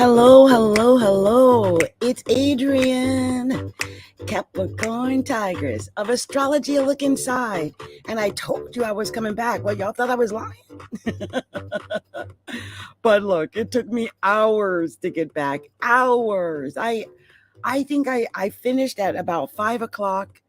Hello, hello, hello. It's Adrienne, Capricorn Tigress of Astrology A Look Inside. And I told you I was coming back. Well, y'all thought I was lying. But look, it took me hours to get back. Hours. I think I finished at about 5 o'clock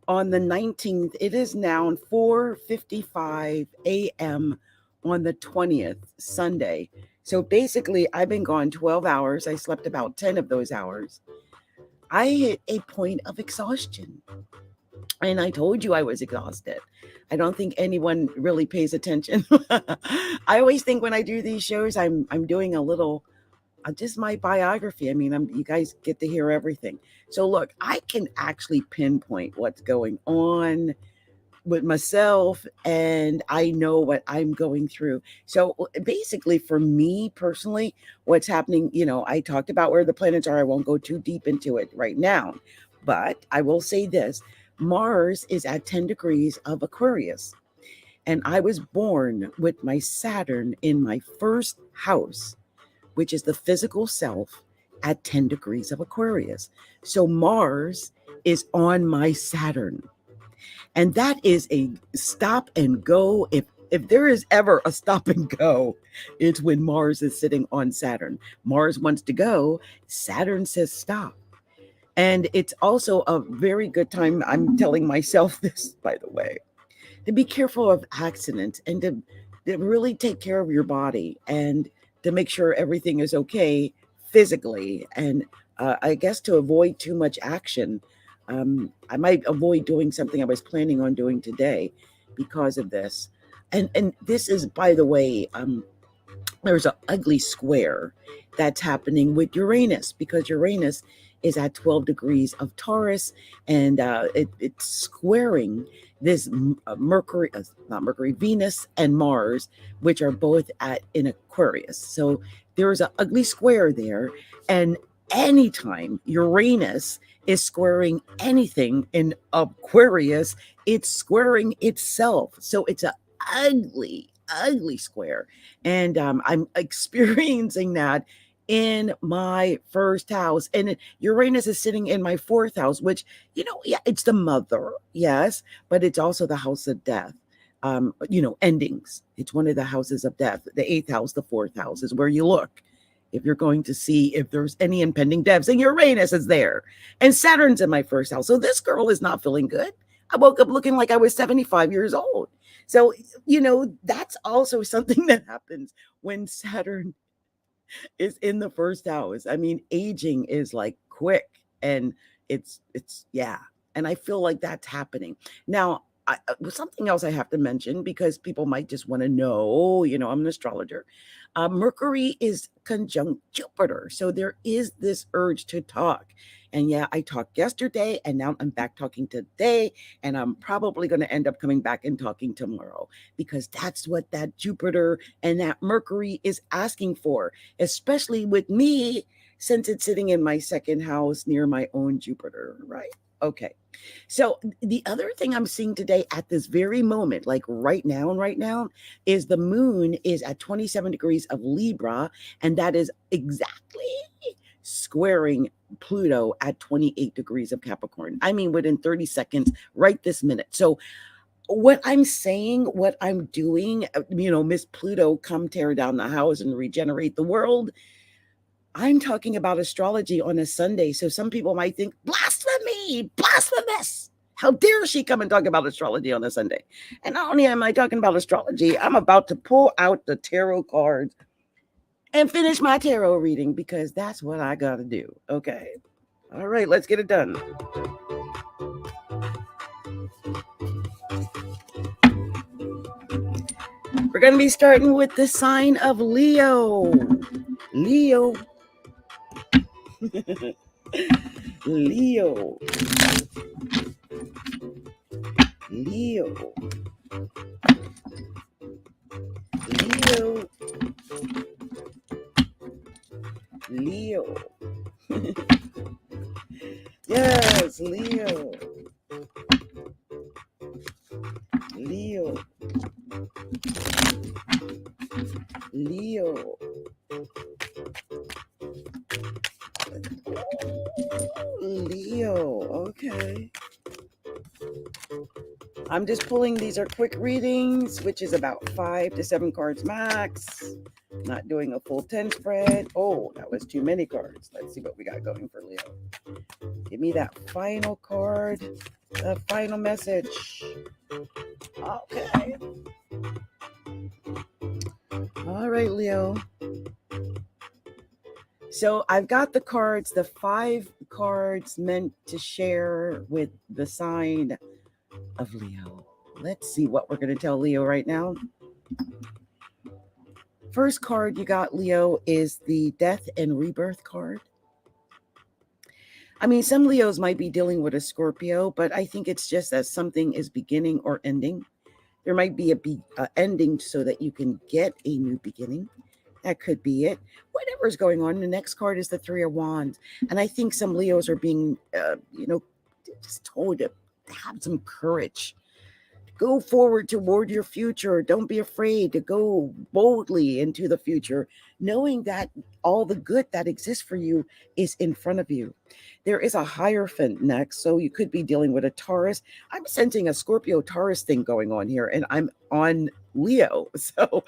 on the 19th. It is now 4:55 a.m. on the 20th, Sunday. So basically, I've been gone 12 hours. I slept about 10 of those hours. I hit a point of exhaustion. And I told you I was exhausted. I don't think anyone really pays attention. I always think when I do these shows, I'm doing a little, just my biography. I mean, you guys get to hear everything. So look, I can actually pinpoint what's going on with myself, and I know what I'm going through. So basically, for me personally, what's happening, I talked about where the planets are. I won't go too deep into it right now, but I will say this. Mars is at 10 degrees of Aquarius, and I was born with my Saturn in my first house, which is the physical self, at 10 degrees of Aquarius. So Mars is on my Saturn. And that is a stop and go. If there is ever a stop and go, it's when Mars is sitting on Saturn. Mars wants to go, Saturn says stop. And it's also a very good time, I'm telling myself this, by the way, to be careful of accidents and to really take care of your body and to make sure everything is okay physically. And I guess to avoid too much action. I might avoid doing something I was planning on doing today because of this. And this is, by the way, there's an ugly square that's happening with Uranus, because Uranus is at 12 degrees of Taurus, and it's squaring this Venus and Mars, which are both in Aquarius. So there's an ugly square there. And anytime Uranus is squaring anything in Aquarius, it's squaring itself. So it's an ugly square. And I'm experiencing that in my first house. And Uranus is sitting in my fourth house, which, it's the mother, yes, but it's also the house of death. Endings. It's one of the houses of death. The eighth house, the fourth house is where you look if you're going to see if there's any impending deaths. And Uranus is there. And Saturn's in my first house. So this girl is not feeling good. I woke up looking like I was 75 years old. So, that's also something that happens when Saturn is in the first house. I mean, aging is like quick, and it's yeah. And I feel like that's happening. Now, something else I have to mention, because people might just want to know, I'm an astrologer. Mercury is conjunct Jupiter. So there is this urge to talk. And yeah, I talked yesterday, and now I'm back talking today. And I'm probably going to end up coming back and talking tomorrow, because that's what that Jupiter and that Mercury is asking for, especially with me, since it's sitting in my second house near my own Jupiter, right? Okay. So the other thing I'm seeing today at this very moment, like right now, is the moon is at 27 degrees of Libra, and that is exactly squaring Pluto at 28 degrees of Capricorn. I mean, within 30 seconds, right this minute. So what I'm saying, what I'm doing, Miss Pluto, come tear down the house and regenerate the world. I'm talking about astrology on a Sunday. So some people might think, blasphemy, blasphemous. How dare she come and talk about astrology on a Sunday? And not only am I talking about astrology, I'm about to pull out the tarot cards and finish my tarot reading, because that's what I got to do. Okay. All right, let's get it done. We're going to be starting with the sign of Leo. Leo. Leo. Leo. Leo. Leo. Yes, Leo. Leo. Leo. Leo. Okay. I'm just pulling, these are quick readings, which is about 5 to 7 cards max. Not doing a full 10 spread. Oh, that was too many cards. Let's see what we got going for Leo. Give me that final card, the final message. Okay. All right, Leo. So I've got the cards, the 5 cards meant to share with the sign of Leo. Let's see what we're going to tell Leo right now. First card you got, Leo, is the Death and Rebirth card. I mean, some Leos might be dealing with a Scorpio, but I think it's just that something is beginning or ending. There might be a ending so that you can get a new beginning. That could be it. Whatever's going on. The next card is the 3 of Wands. And I think some Leos are being, just told to have some courage. Go forward toward your future. Don't be afraid to go boldly into the future, knowing that all the good that exists for you is in front of you. There is a Hierophant next, so you could be dealing with a Taurus. I'm sensing a Scorpio Taurus thing going on here, and I'm on Leo, so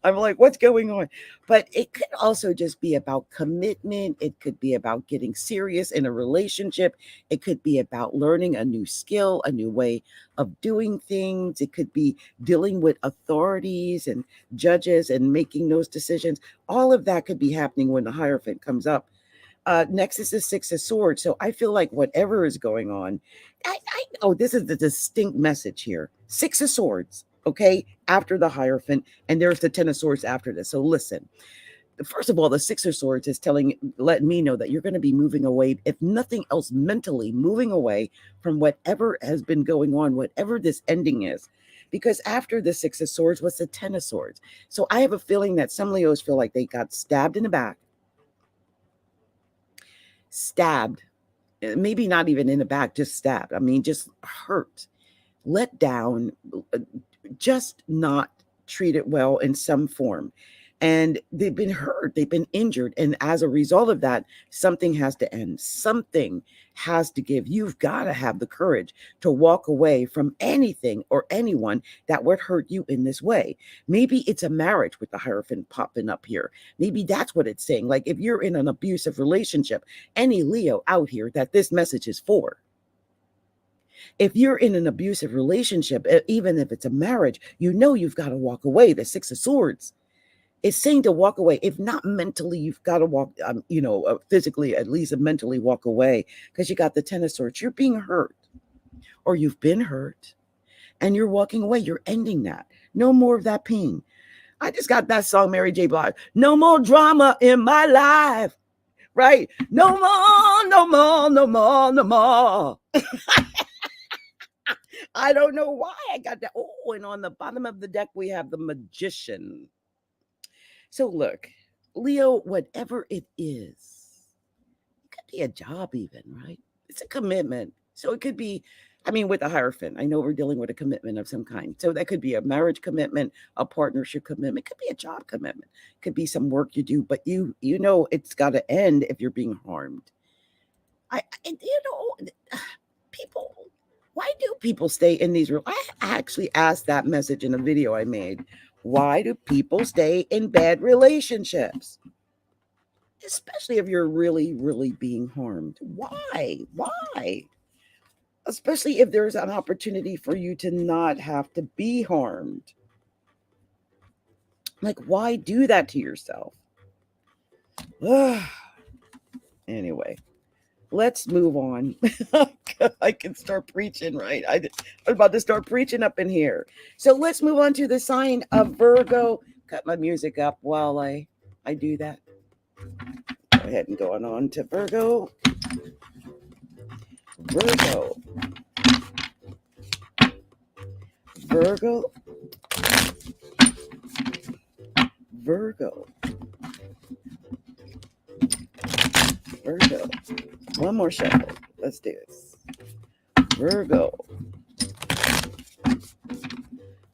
I'm like, what's going on? But it could also just be about commitment. It could be about getting serious in a relationship. It could be about learning a new skill, a new way of doing things. It could be dealing with authorities and judges and making those decisions. All of that could be happening when the Hierophant comes up. Next is the 6 of Swords. So I feel like whatever is going on, I know this is the distinct message here. 6 of Swords, okay, after the Hierophant, and there's the 10 of Swords after this. So listen, first of all, the 6 of Swords is letting me know that you're going to be moving away, if nothing else, mentally moving away from whatever has been going on, whatever this ending is. Because after the 6 of Swords was the 10 of Swords. So I have a feeling that some Leos feel like they got stabbed in the back. Stabbed, maybe not even in the back, just stabbed. I mean, just hurt, let down, just not treated well in some form. And they've been hurt, they've been injured. And as a result of that, something has to end. Something has to give. You've got to have the courage to walk away from anything or anyone that would hurt you in this way. Maybe it's a marriage with the Hierophant popping up here. Maybe that's what it's saying. Like if you're in an abusive relationship, any Leo out here that this message is for. If you're in an abusive relationship, even if it's a marriage, you know you've got to walk away. The 6 of Swords. It's saying to walk away. If not mentally, you've got to walk, physically, at least mentally walk away, because you got the 10 of Swords. You're being hurt, or you've been hurt, and you're walking away. You're ending that. No more of that pain. I just got that song, Mary J. Blige. No more drama in my life, right? No more, no more, no more, no more. I don't know why I got that. Oh, and on the bottom of the deck, we have the Magician. So look, Leo, whatever it is, it could be a job even, right? It's a commitment. So it could be, with the Hierophant, I know we're dealing with a commitment of some kind. So that could be a marriage commitment, a partnership commitment. It could be a job commitment. It could be some work you do, but you know it's got to end if you're being harmed. People, why do people stay in these rooms? I actually asked that message in a video I made. Why do people stay in bad relationships? Especially if you're really, really being harmed. Why? Especially if there's an opportunity for you to not have to be harmed. Like, why do that to yourself? Anyway, let's move on. I can start preaching, right? I'm about to start preaching up in here. So let's move on to the sign of Virgo. Cut my music up while I do that. Go ahead and go on to Virgo. Virgo. Virgo. Virgo. Virgo. One more shuffle. Let's do this. Virgo.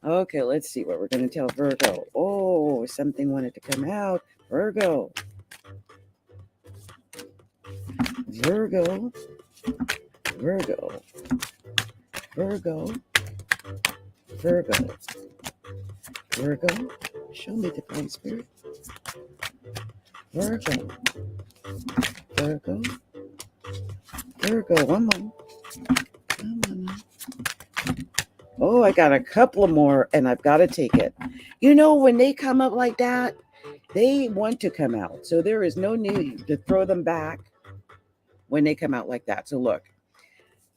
Okay, let's see what we're going to tell Virgo. Oh, something wanted to come out. Virgo. Virgo. Virgo, Virgo, Virgo, Virgo. Show me divine spirit. Virgo, Virgo, Virgo. One more. Come on now. Oh, I got a couple more and I've got to take it. You know, when they come up like that, they want to come out. So there is no need to throw them back when they come out like that. So look,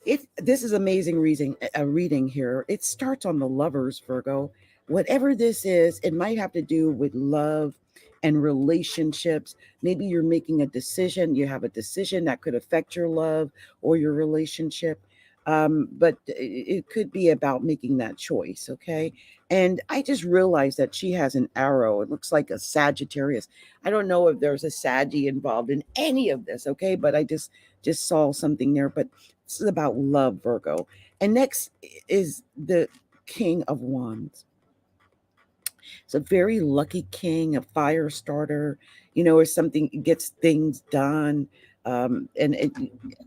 this is amazing reading here. It starts on the Lovers, Virgo. Whatever this is, it might have to do with love and relationships. Maybe you're making a decision. You have a decision that could affect your love or your relationship. But it could be about making that choice. Okay. And I just realized that she has an arrow. It looks like a Sagittarius. I don't know if there's a Saggy involved in any of this. Okay. But I just saw something there. But this is about love, Virgo. And next is the King of Wands. It's a very lucky king, a fire starter, or something gets things done. And it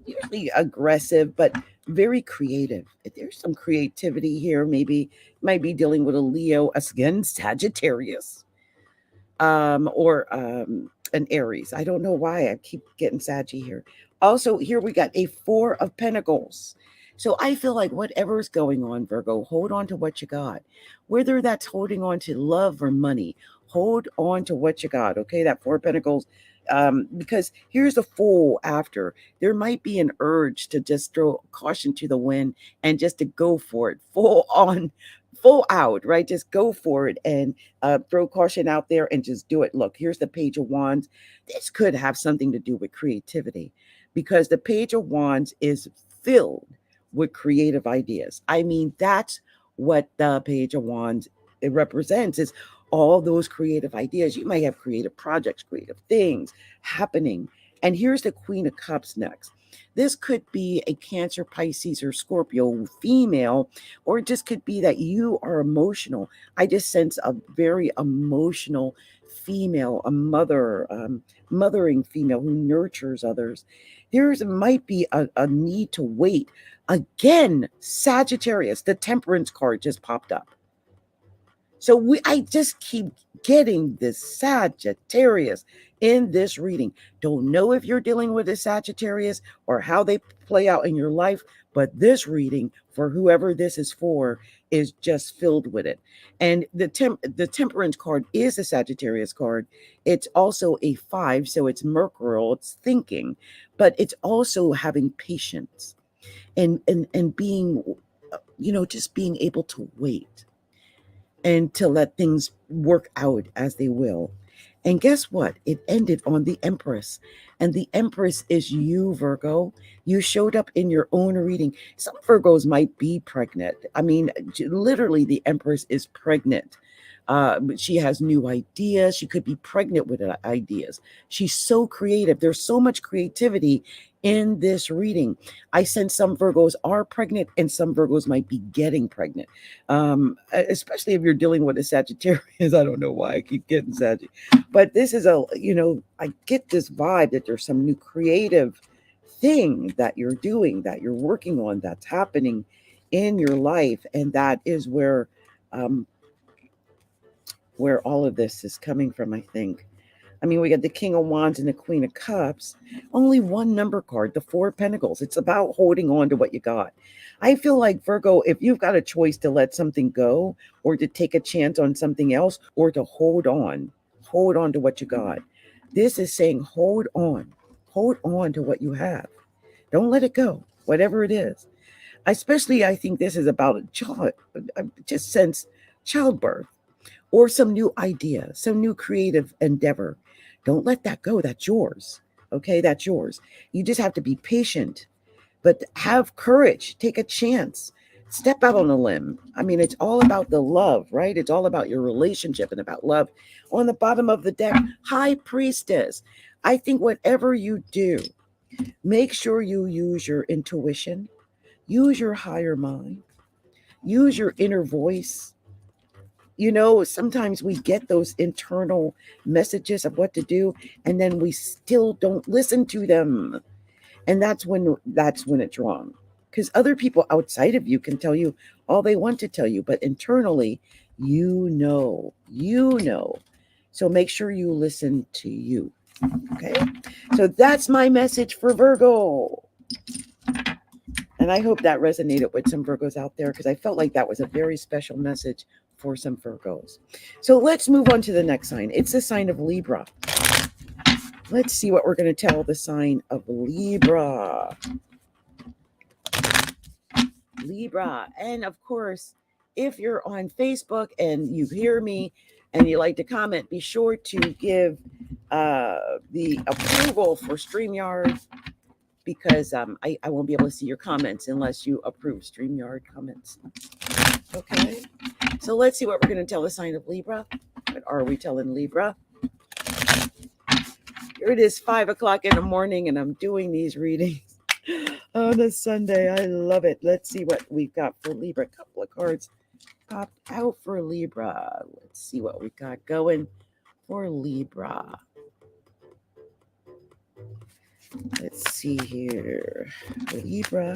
usually aggressive, but very creative. There's some creativity here. Maybe might be dealing with a Leo, again, Sagittarius, or an Aries. I don't know why I keep getting Saggy here. Also, here we got a Four of Pentacles. So I feel like whatever's going on, Virgo, hold on to what you got. Whether that's holding on to love or money, hold on to what you got, okay? That Four of Pentacles, because here's the Fool after. There might be an urge to just throw caution to the wind and just to go for it, full on, full out, right? Just go for it and throw caution out there and just do it. Look, here's the Page of Wands. This could have something to do with creativity because the Page of Wands is filled with creative ideas. I mean, that's what the Page of Wands it represents is all those creative ideas. You might have creative projects, creative things happening. And here's the Queen of Cups next. This could be a Cancer, Pisces, or Scorpio female, or it just could be that you are emotional. I just sense a very emotional female, a mother, mothering female who nurtures others. There might be a need to wait. Again, Sagittarius, the Temperance card just popped up. So I just keep getting this Sagittarius in this reading. Don't know if you're dealing with a Sagittarius or how they play out in your life, but this reading for whoever this is for is just filled with it. And the Temperance card is a Sagittarius card. It's also a 5, so it's mercurial, it's thinking, but it's also having patience and being, just being able to wait and to let things work out as they will. And guess what? It ended on the Empress. And the Empress is you, Virgo. You showed up in your own reading. Some Virgos might be pregnant. I mean, literally, the Empress is pregnant. She has new ideas. She could be pregnant with ideas. She's so creative. There's so much creativity in this reading. I sense some Virgos are pregnant and some Virgos might be getting pregnant. Especially if you're dealing with a Sagittarius. I don't know why I keep getting Sagittarius. But this is I get this vibe that there's some new creative thing that you're doing, that you're working on, that's happening in your life. And that is where all of this is coming from, I think. I mean, we got the King of Wands and the Queen of Cups. Only one number card, the Four of Pentacles. It's about holding on to what you got. I feel like, Virgo, if you've got a choice to let something go or to take a chance on something else or to hold on to what you got. This is saying hold on to what you have. Don't let it go, whatever it is. Especially, I think this is about a child. I just sense childbirth. Or some new idea, some new creative endeavor. Don't let that go. That's yours. Okay, that's yours. You just have to be patient, but have courage. Take a chance. Step out on a limb. I mean, it's all about the love, right? It's all about your relationship and about love. On the bottom of the deck, High Priestess. I think whatever you do, make sure you use your intuition, use your higher mind, use your inner voice. Sometimes we get those internal messages of what to do, and then we still don't listen to them. And that's when it's wrong. Because other people outside of you can tell you all they want to tell you, but internally, you know. So make sure you listen to you. Okay. So that's my message for Virgo. And I hope that resonated with some Virgos out there, because I felt like that was a very special message for some Virgos. So let's move on to the next sign. It's the sign of Libra. Let's see what we're going to tell the sign of Libra. Libra. And of course, if you're on Facebook and you hear me and you like to comment, be sure to give the approval for StreamYard, because I won't be able to see your comments unless you approve StreamYard comments. Okay, so let's see what we're going to tell the sign of Libra. What are we telling Libra? Here it is, 5 o'clock in the morning, and I'm doing these readings on a Sunday. I love it. Let's see what we've got for Libra. A couple of cards popped out for Libra. Let's see what we got going for Libra. Let's see here. Libra.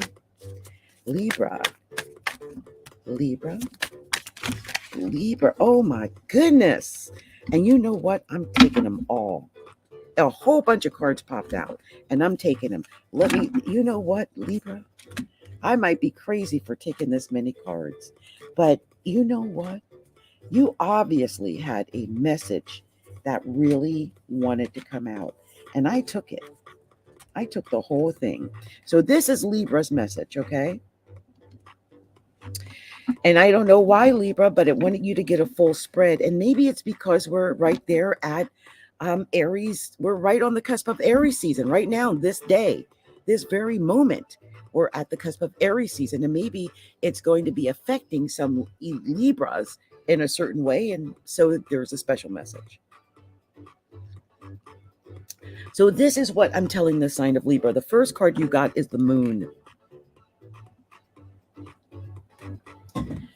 Oh my goodness. And you know what? I'm taking them all. A whole bunch of cards popped out, and I'm taking them. You know what, Libra? I might be crazy for taking this many cards, but you know what? You obviously had a message that really wanted to come out, and I took it. I took the whole thing. So this is Libra's message, okay? And I don't know why, Libra, but it wanted you to get a full spread. And maybe it's because we're right there at Aries. We're right on the cusp of Aries season right now, this day, this very moment. We're at the cusp of Aries season. And maybe it's going to be affecting some Libras in a certain way. And so there's a special message. So this is what I'm telling the sign of Libra. The first card you got is the moon.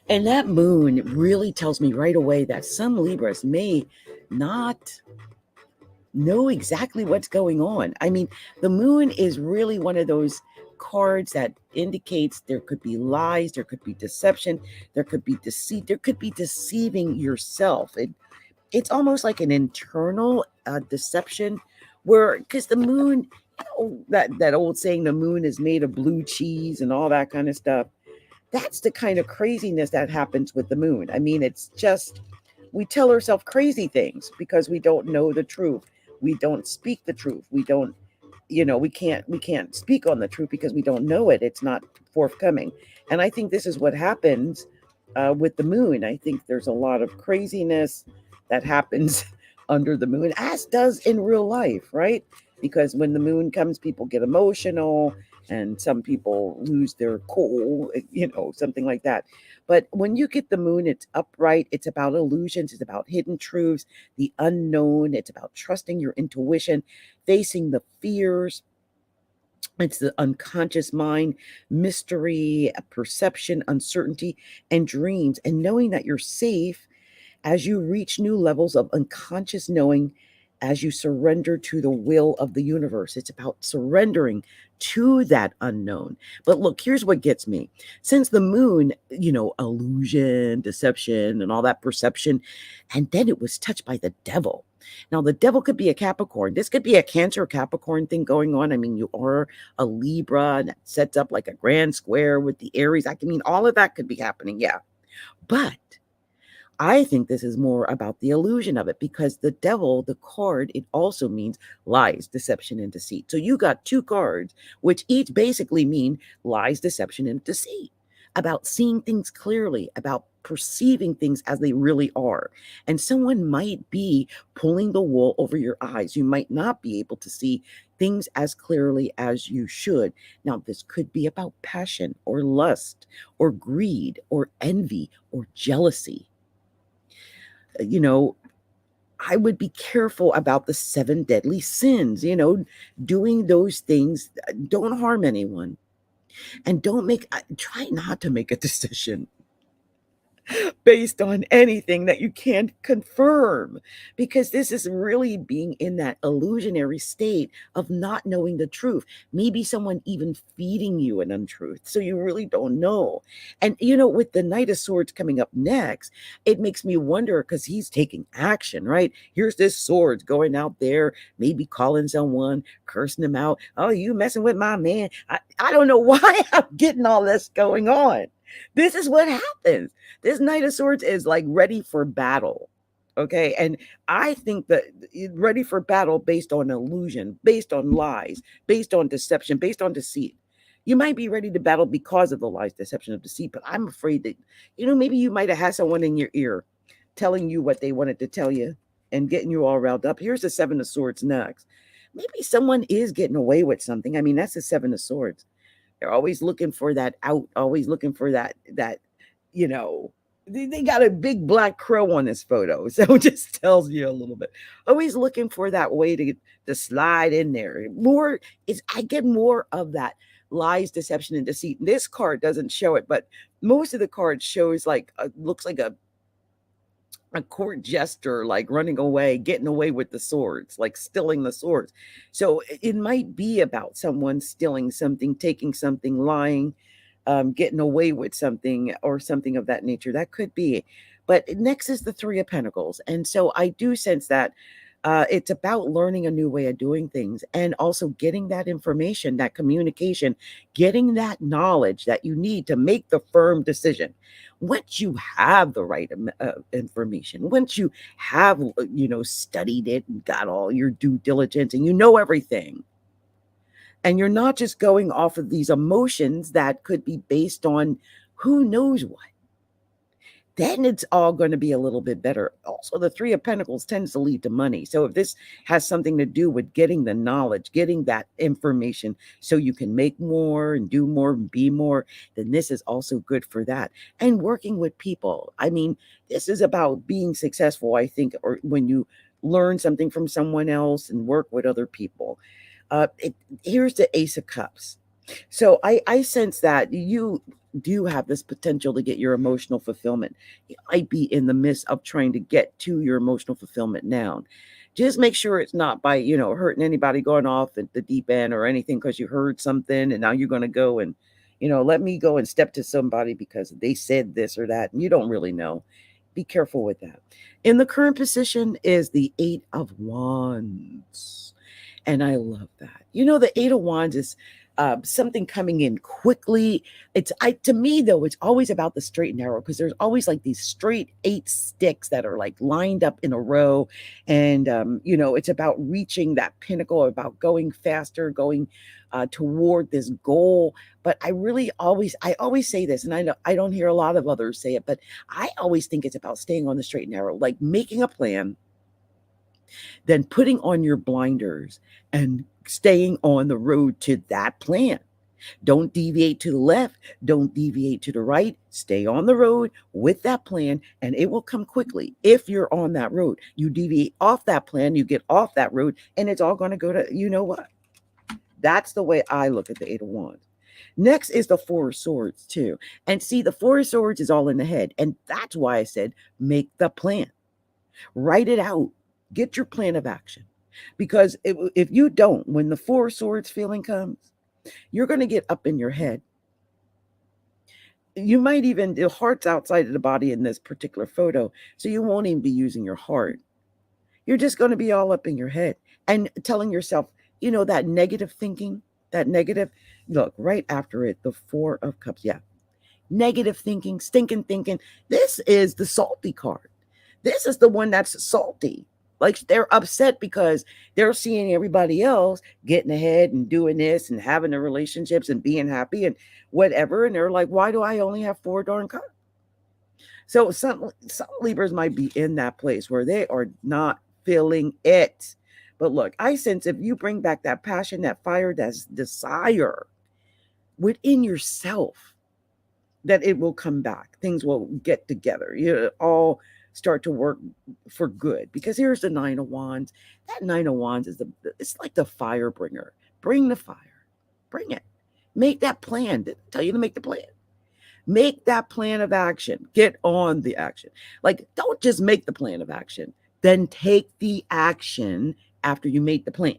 And that moon really tells me right away that some Libras may not know exactly what's going on. I mean, the moon is really one of those cards that indicates there could be lies, there could be deception, there could be deceit, there could be deceiving yourself. It's almost like an internal deception, where, because the moon, that old saying, the moon is made of blue cheese and all that kind of stuff. That's the kind of craziness that happens with the moon. I mean, it's just, we tell ourselves crazy things because we don't know the truth. We don't speak the truth. We don't, we can't speak on the truth because we don't know it. It's not forthcoming. And I think this is what happens with the moon. I think there's a lot of craziness that happens under the moon, as does in real life, right? Because when the moon comes, people get emotional and some people lose their cool, something like that. But when you get the moon, it's upright. It's about illusions. It's about hidden truths, the unknown. It's about trusting your intuition, facing the fears. It's the unconscious mind, mystery, perception, uncertainty, and dreams, and knowing that you're safe as you reach new levels of unconscious knowing, as you surrender to the will of the universe. It's about surrendering to that unknown. But look, here's what gets me. Since the moon, illusion, deception, and all that perception, and then it was touched by the devil. Now, the devil could be a Capricorn. This could be a Cancer Capricorn thing going on. I mean, you are a Libra, and that sets up like a grand square with the Aries. All of that could be happening, yeah. But I think this is more about the illusion of it, because the devil, the card, it also means lies, deception, and deceit. So you got two cards, which each basically mean lies, deception, and deceit, about seeing things clearly, about perceiving things as they really are. And someone might be pulling the wool over your eyes. You might not be able to see things as clearly as you should. Now, this could be about passion or lust or greed or envy or jealousy. I would be careful about the 7 deadly sins, doing those things. Don't harm anyone, and try not to make a decision. based on anything that you can't confirm, because this is really being in that illusionary state of not knowing the truth. Maybe someone even feeding you an untruth, so you really don't know. And with the Knight of Swords coming up next, it makes me wonder, because he's taking action, right? Here's this swords going out there, maybe calling someone, cursing them out. Oh, you messing with my man. I don't know why I'm getting all this going on. This is what happens. This Knight of Swords is like ready for battle. Okay. And I think that ready for battle based on illusion, based on lies, based on deception, based on deceit. You might be ready to battle because of the lies, deception, of deceit, but I'm afraid that, maybe you might have had someone in your ear telling you what they wanted to tell you and getting you all riled up. Here's the Seven of Swords next. Maybe someone is getting away with something. I mean, that's the Seven of Swords. They're always looking for that out, always looking for that, they got a big black crow on this photo. So it just tells you a little bit. Always looking for that way to slide in there. I get more of that lies, deception, and deceit. This card doesn't show it, but most of the cards shows looks like a court jester, like running away, getting away with the swords, like stealing the swords. So it might be about someone stealing something, taking something, lying, getting away with something, or something of that nature. That could be. But next is the Three of Pentacles. And so I do sense that it's about learning a new way of doing things, and also getting that information, that communication, getting that knowledge that you need to make the firm decision. Once you have the right information, once you have, studied it and got all your due diligence and you know everything, and you're not just going off of these emotions that could be based on who knows what, then it's all going to be a little bit better. Also, the Three of Pentacles tends to lead to money. So if this has something to do with getting the knowledge, getting that information so you can make more and do more and be more, then this is also good for that. And working with people. I mean, this is about being successful, I think, or when you learn something from someone else and work with other people. Here's the Ace of Cups. So I sense that you do have this potential to get your emotional fulfillment. You might be in the midst of trying to get to your emotional fulfillment now. Just make sure it's not by, hurting anybody, going off at the deep end or anything because you heard something and now you're going to go and, let me go and step to somebody because they said this or that, and you don't really know. Be careful with that. In the current position is the Eight of Wands. And I love that. The Eight of Wands is something coming in quickly. To me though, it's always about the straight and narrow, because there's always like these straight 8 sticks that are like lined up in a row. And, it's about reaching that pinnacle, about going faster, going toward this goal. But I always say this, and I know I don't hear a lot of others say it, but I always think it's about staying on the straight and narrow, like making a plan, then putting on your blinders and staying on the road to that plan. Don't deviate to the left. Don't deviate to the right. Stay on the road with that plan, and it will come quickly. If you're on that road, you deviate off that plan, you get off that road, and it's all going to go to, you know what? That's the way I look at the Eight of Wands. Next is the Four of Swords too. And see, the Four of Swords is all in the head. And that's why I said, make the plan. Write it out. Get your plan of action. Because if you don't, when the Four of Swords feeling comes, you're going to get up in your head. You might even, the heart's outside of the body in this particular photo, so you won't even be using your heart. You're just going to be all up in your head and telling yourself, that negative thinking, look, right after it, the Four of Cups. Yeah. Negative thinking, stinking thinking. This is the salty card. This is the one that's salty. Like, they're upset because they're seeing everybody else getting ahead and doing this and having the relationships and being happy and whatever. And they're like, why do I only have 4 darn cups? So some Libras might be in that place where they are not feeling it. But look, I sense if you bring back that passion, that fire, that desire within yourself, that it will come back. Things will get together. All start to work for good. Because here's the Nine of Wands. That Nine of Wands is it's like the fire bringer. Bring the fire. Bring it. Make that plan. Didn't tell you to make the plan. Make that plan of action. Get on the action. Like, don't just make the plan of action, then take the action after you made the plan.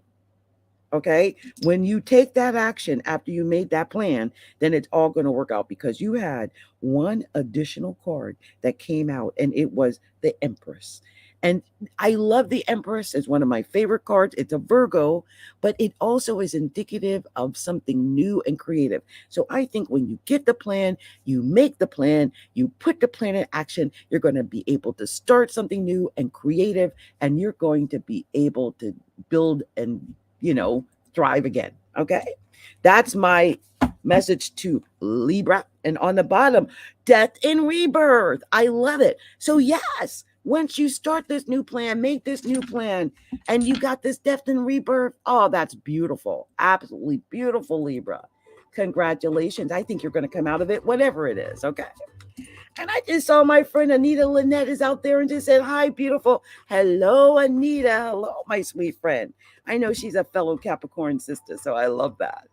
Okay. When you take that action after you made that plan, then it's all going to work out, because you had one additional card that came out, and it was the Empress. And I love the Empress. It's one of my favorite cards. It's a Virgo, but it also is indicative of something new and creative. So I think when you get the plan, you make the plan, you put the plan in action, you're going to be able to start something new and creative, and you're going to be able to build and, thrive again. Okay. That's my message to Libra. And on the bottom, death and rebirth. I love it. So yes, once you start this new plan, make this new plan, and you got this death and rebirth. Oh, that's beautiful. Absolutely beautiful, Libra. Congratulations. I think you're going to come out of it, whatever it is. Okay. And I just saw my friend Anita Lynette is out there and just said, hi, beautiful. Hello, Anita. Hello, my sweet friend. I know she's a fellow Capricorn sister, so I love that.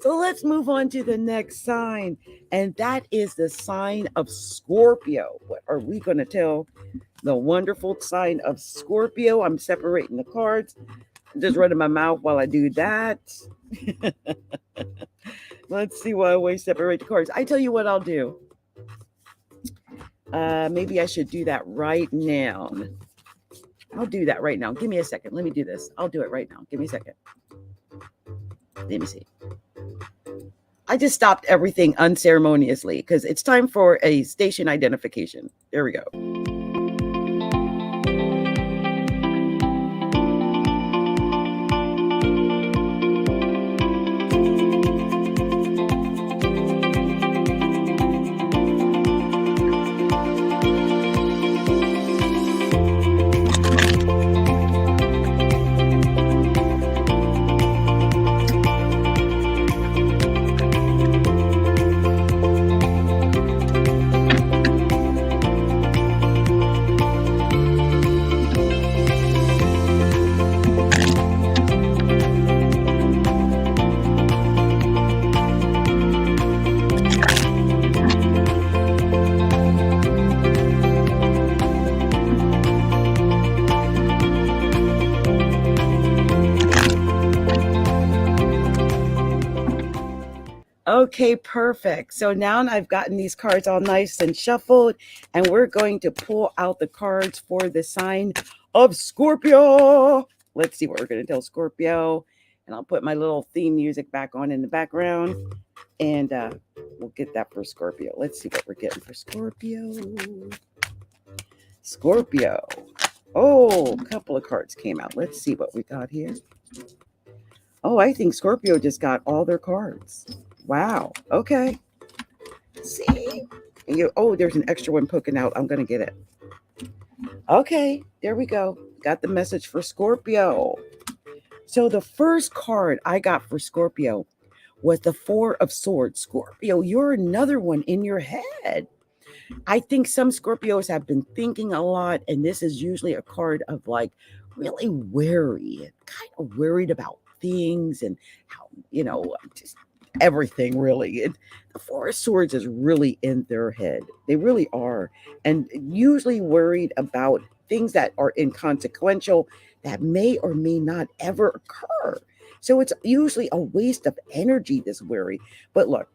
So let's move on to the next sign. And that is the sign of Scorpio. What are we going to tell the wonderful sign of Scorpio? I'm separating the cards. I'm just running my mouth while I do that. Let's see why I always separate the cards. I tell you what I'll do. Maybe I should do that right now. I'll do that right now. Give me a second. Let me do this. I'll do it right now. Give me a second. Let me see. I just stopped everything unceremoniously because it's time for a station identification. There we go. Okay, perfect. So now I've gotten these cards all nice and shuffled, and we're going to pull out the cards for the sign of Scorpio. Let's see what we're going to tell Scorpio. And I'll put my little theme music back on in the background, and we'll get that for Scorpio. Let's see what we're getting for Scorpio. Scorpio. Oh, a couple of cards came out. Let's see what we got here. Oh, I think Scorpio just got all their cards. Wow. Okay. See? Oh, there's an extra one poking out. I'm going to get it. Okay. There we go. Got the message for Scorpio. So the first card I got for Scorpio was the Four of Swords. Scorpio, you're another one in your head. I think some Scorpios have been thinking a lot, and this is usually a card of like really wary, kind of worried about things and how, just everything really. The Four of Swords is really in their head. They really are. And usually worried about things that are inconsequential that may or may not ever occur. So it's usually a waste of energy, this worry. But look,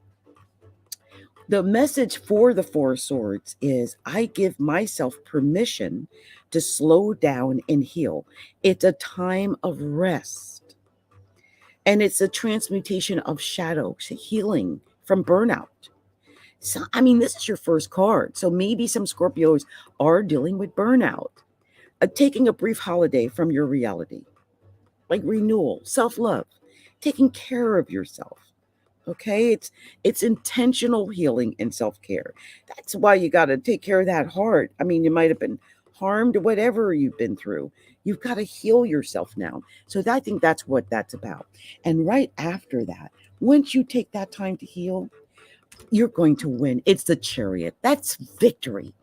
the message for the Four of Swords is I give myself permission to slow down and heal. It's a time of rest. And it's a transmutation of shadows, healing from burnout. So, this is your first card. So maybe some Scorpios are dealing with burnout, taking a brief holiday from your reality, like renewal, self-love, taking care of yourself. Okay, it's intentional healing and self-care. That's why you got to take care of that heart. You might have been harmed, whatever you've been through. You've got to heal yourself now. So I think that's what that's about. And right after that, once you take that time to heal, you're going to win. It's the Chariot. That's victory.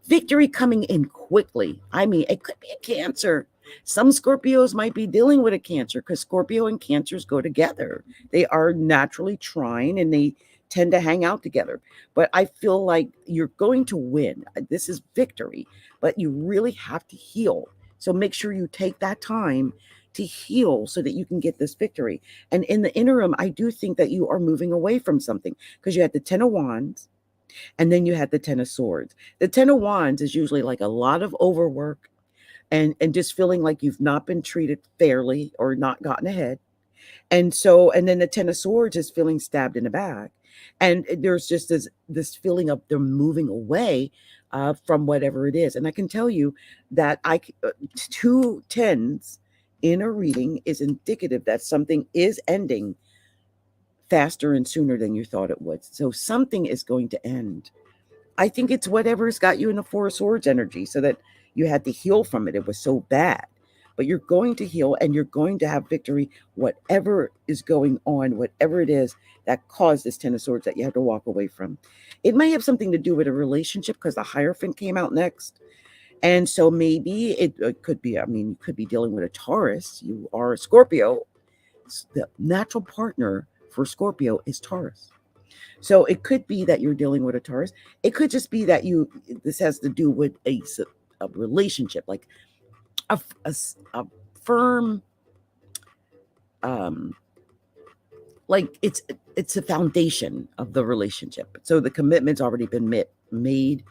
Victory coming in quickly. It could be a Cancer. Some Scorpios might be dealing with a Cancer because Scorpio and Cancers go together. They are naturally trine, and they tend to hang out together. But I feel like you're going to win. This is victory, but you really have to heal. So make sure you take that time to heal so that you can get this victory. And in the interim, I do think that you are moving away from something, because you had the 10 of Wands and then you had the 10 of Swords. The 10 of Wands is usually like a lot of overwork and just feeling like you've not been treated fairly or not gotten ahead. And then the 10 of Swords is feeling stabbed in the back. And there's just this feeling of them moving away from whatever it is. And I can tell you that 2 10s in a reading is indicative that something is ending faster and sooner than you thought it would. So something is going to end. I think it's whatever's got you in the 4 of Swords energy, so that you had to heal from it. It was so bad. But you're going to heal and you're going to have victory, whatever is going on, whatever it is that caused this 10 of Swords that you have to walk away from. It may have something to do with a relationship, because the Hierophant came out next. And so maybe it could be, you could be dealing with a Taurus. You are a Scorpio. The natural partner for Scorpio is Taurus. So it could be that you're dealing with a Taurus. It could just be that this has to do with a relationship, like a firm, like it's a foundation of the relationship. So the commitment's already been made,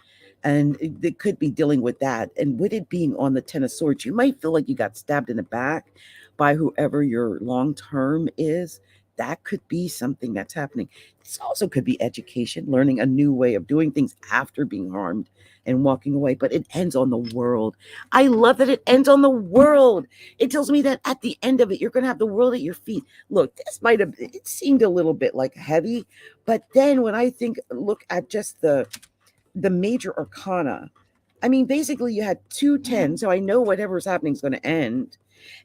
and it could be dealing with that. And with it being on the 10 of Swords, you might feel like you got stabbed in the back by whoever your long term is. That could be something that's happening. This also could be education, learning a new way of doing things after being harmed and walking away. But it ends on the world. I love that it ends on the world. It tells me that at the end of it, you're going to have the world at your feet. Look, it seemed a little bit like heavy. But then when I look at just the major arcana, basically you had 2 10s. So I know whatever's happening is going to end.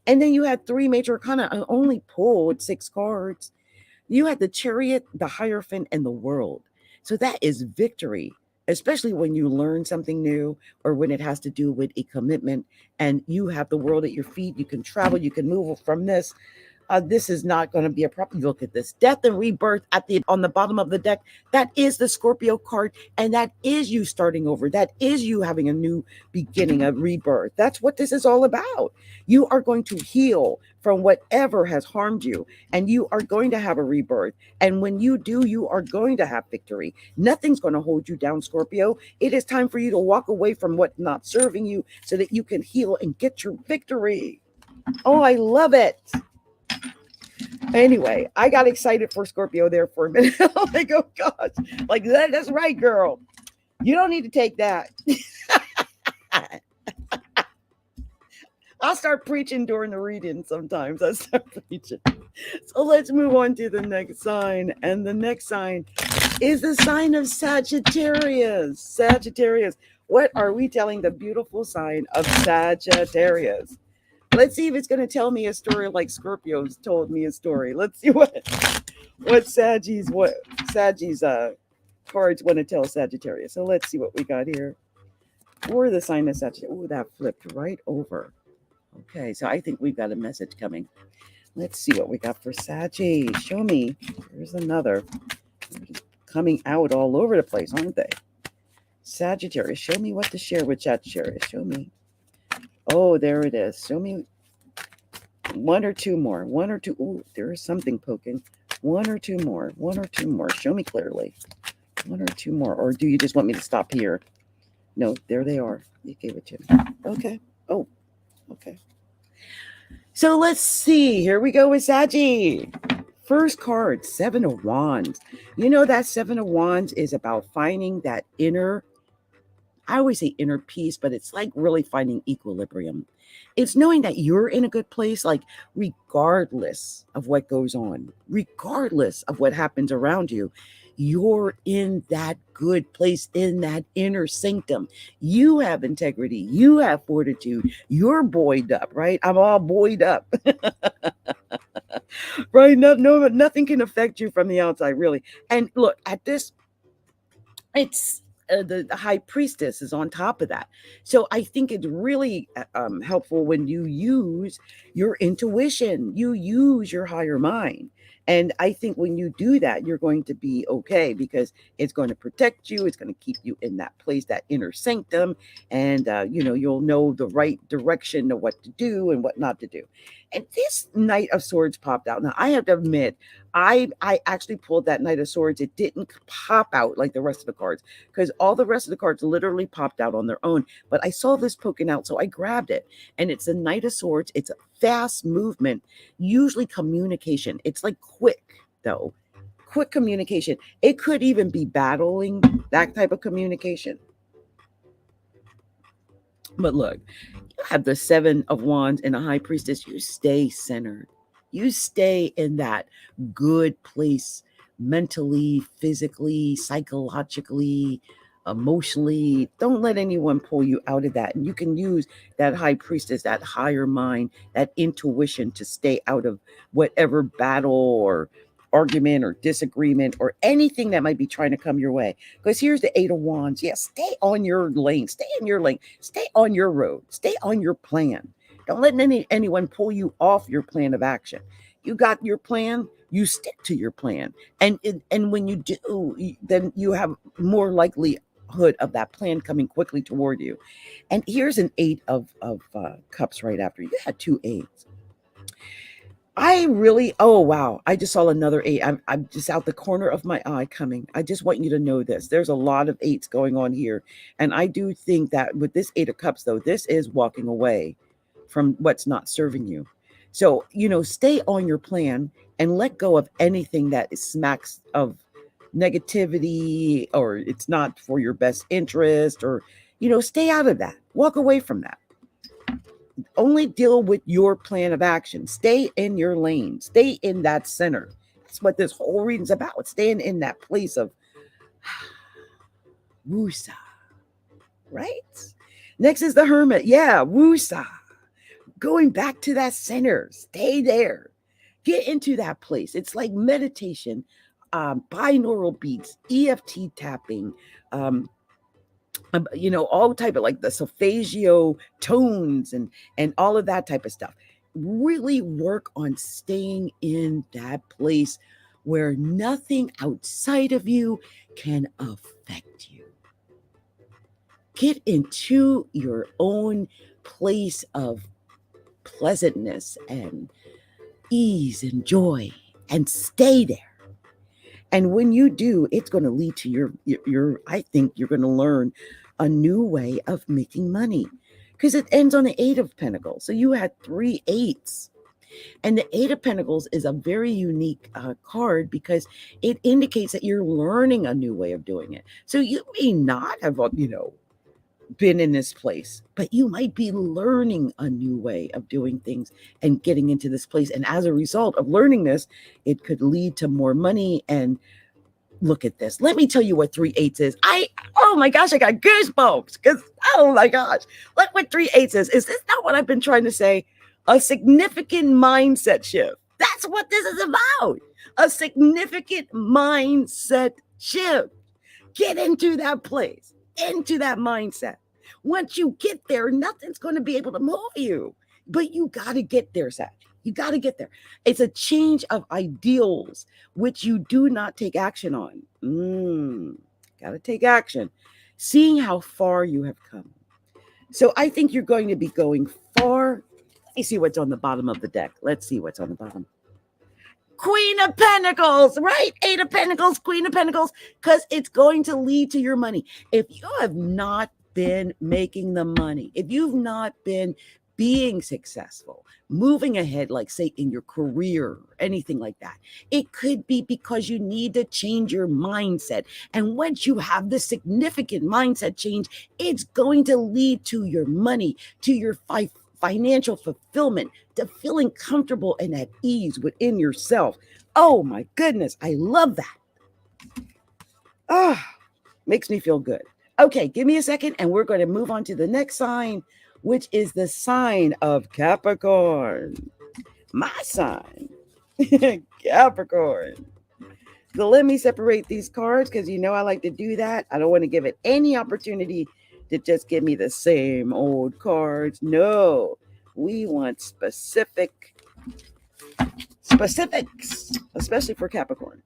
And then you had 3 major arcana. I only pulled 6 cards. You had the Chariot, the Hierophant, and the World. So that is victory, especially when you learn something new or when it has to do with a commitment and you have the world at your feet. You can travel, you can move from this. This is not going to be a problem. Look at this. Death and rebirth on the bottom of the deck. That is the Scorpio card. And that is you starting over. That is you having a new beginning, a rebirth. That's what this is all about. You are going to heal from whatever has harmed you. And you are going to have a rebirth. And when you do, you are going to have victory. Nothing's going to hold you down, Scorpio. It is time for you to walk away from what's not serving you so that you can heal and get your victory. Oh, I love it. Anyway, I got excited for Scorpio there for a minute. Oh my gosh. Like, that's right, girl. You don't need to take that. I'll start preaching during the reading sometimes. I start preaching. So let's move on to the next sign. And the next sign is the sign of Sagittarius. Sagittarius. What are we telling the beautiful sign of Sagittarius? Let's see if it's going to tell me a story like Scorpio's told me a story. Let's see what Saggies cards want to tell Sagittarius. So let's see what we got here for the sign of Sagittarius. Oh, that flipped right over. Okay, so I think we've got a message coming. Let's see what we got for Saggy. Show me. Here's another. They're just coming out all over the place, aren't they? Sagittarius, show me what to share with Sagittarius. Show me. Oh, there it is. Show me 1 or 2 more. 1 or 2. Oh, there is something poking. 1 or 2 more. 1 or 2 more. Show me clearly. 1 or 2 more. Or do you just want me to stop here? No, there they are. You gave it to me. Okay. Oh, okay. So let's see. Here we go with Saggy. First card, 7 of Wands. You know that 7 of Wands is about finding that inner, I always say inner peace, but it's like really finding equilibrium. It's knowing that you're in a good place, like regardless of what goes on, regardless of what happens around you, you're in that good place, in that inner sanctum. You have integrity. You have fortitude. You're buoyed up, right? I'm all buoyed up. Right? No, nothing can affect you from the outside, really. And look, at this, it's the high priestess is on top of that. So I think it's really helpful when you use your intuition, you use your higher mind. And I think when you do that, you're going to be okay, because it's going to protect you. It's going to keep you in that place, that inner sanctum. And, you'll know the right direction of what to do and what not to do. And this Knight of Swords popped out. Now, I have to admit, I actually pulled that Knight of Swords. It didn't pop out like the rest of the cards, because all the rest of the cards literally popped out on their own. But I saw this poking out, so I grabbed it. And it's a Knight of Swords. It's a fast movement, usually communication. It's like quick, though. Quick communication. It could even be battling, that type of communication. But look, you have the Seven of Wands and a High Priestess. You stay centered. You stay in that good place mentally, physically, psychologically, emotionally. Don't let anyone pull you out of that. And you can use that High Priestess, that higher mind, that intuition to stay out of whatever battle or argument or disagreement or anything that might be trying to come your way. Because here's the Eight of Wands. Yeah, stay on your lane. Stay in your lane. Stay on your road. Stay on your plan. Don't let anyone pull you off your plan of action. You got your plan, you stick to your plan. And when you do, then you have more likelihood of that plan coming quickly toward you. And here's an Eight of Cups right after. You had two eights. Oh wow, I just saw another eight. I'm just out the corner of my eye coming. I just want you to know this. There's a lot of eights going on here. And I do think that with this Eight of Cups, though, this is walking away from what's not serving you. So, stay on your plan and let go of anything that smacks of negativity, or it's not for your best interest, or, stay out of that. Walk away from that. Only deal with your plan of action. Stay in your lane. Stay in that center. That's what this whole reading's about. Staying in that place of Wusa, right? Next is the Hermit. Yeah, Wusa. Going back to that center. Stay there. Get into that place. It's like meditation, binaural beats, EFT tapping, all type of like the solfeggio tones and all of that type of stuff. Really work on staying in that place where nothing outside of you can affect you. Get into your own place of pleasantness and ease and joy, and stay there. And when you do, it's going to lead to your I think you're going to learn a new way of making money, because it ends on the Eight of Pentacles. So you had three eights. And the Eight of Pentacles is a very unique card, because it indicates that you're learning a new way of doing it. So you may not have, been in this place, but you might be learning a new way of doing things and getting into this place. And as a result of learning this, it could lead to more money. And look at this. Let me tell you what 3 8s is. Oh my gosh, I got goosebumps, because, oh my gosh, look what 3 8s is. Is this not what I've been trying to say? A significant mindset shift. That's what this is about. A significant mindset shift. Get into that place, into that mindset. Once you get there, nothing's going to be able to move you. But you got to get there, Sag. You got to get there. It's a change of ideals, which you do not take action on. Got to take action. Seeing how far you have come. So I think you're going to be going far. Let me see what's on the bottom of the deck. Let's see what's on the bottom. Queen of Pentacles, right? Eight of Pentacles, Queen of Pentacles, because it's going to lead to your money. If you have not been making the money, if you've not been being successful, moving ahead, like say in your career or anything like that, it could be because you need to change your mindset. And once you have this significant mindset change, it's going to lead to your money, to your financial fulfillment, to feeling comfortable and at ease within yourself. Oh my goodness, I love that. Makes me feel good. Okay, give me a second and we're going to move on to the next sign, which is the sign of Capricorn. My sign, Capricorn. So let me separate these cards, because I like to do that. I don't want to give it any opportunity to just give me the same old cards. No, we want specific specifics, especially for Capricorn.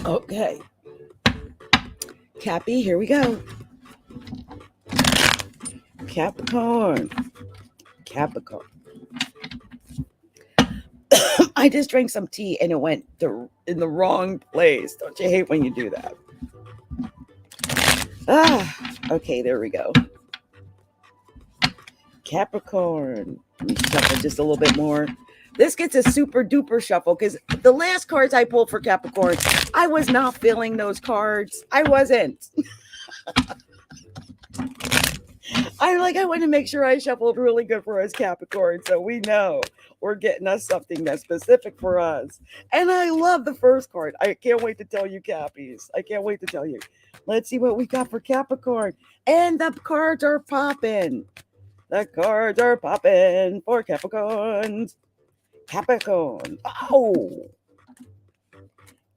Okay. Cappy, here we go. Capricorn. I just drank some tea and it went in the wrong place. Don't you hate when you do that? Okay, there we go. Capricorn. Let me shuffle just a little bit more. This gets a super duper shuffle because the last cards I pulled for Capricorn, I was not feeling those cards. I wasn't. I want to make sure I shuffled really good for us Capricorn, so we know we're getting us something that's specific for us. And I love the first card. I can't wait to tell you, Cappies. I can't wait to tell you. Let's see what we got for Capricorn. And the cards are popping. The cards are popping for Capricorns. Capricorn. Oh.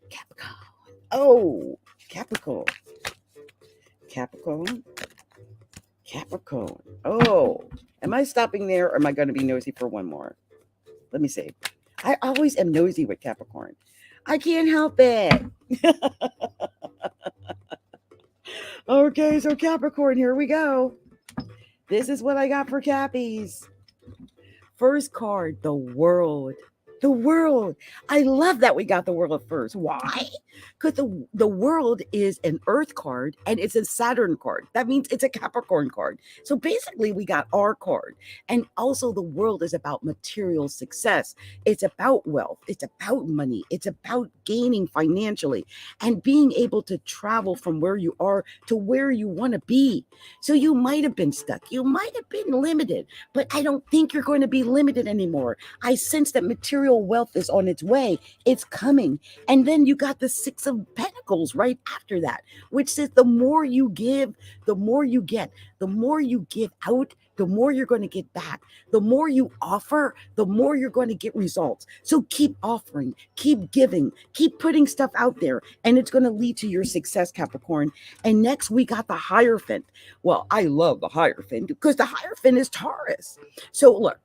Capricorn. Oh. Capricorn. Capricorn. Capricorn. Oh. Am I stopping there or am I going to be nosy for one more? Let me see. I always am nosy with Capricorn. I can't help it. Okay, so Capricorn, here we go. This is what I got for Cappies. First card, the World. The World. I love that we got the World first. Why? Because the World is an Earth card and it's a Saturn card. That means it's a Capricorn card. So basically we got our card. And also the World is about material success. It's about wealth. It's about money. It's about gaining financially and being able to travel from where you are to where you want to be. So you might have been stuck. You might have been limited, but I don't think you're going to be limited anymore. I sense that material wealth is on its way. It's coming. And then you got the Six of Pentacles right after that, which says the more you give, the more you get. The more you give out, the more you're going to get back. The more you offer, the more you're going to get results. So keep offering, keep giving, keep putting stuff out there, and it's going to lead to your success, Capricorn. And next we got the Hierophant. Well, I love the Hierophant because the Hierophant is Taurus. So look,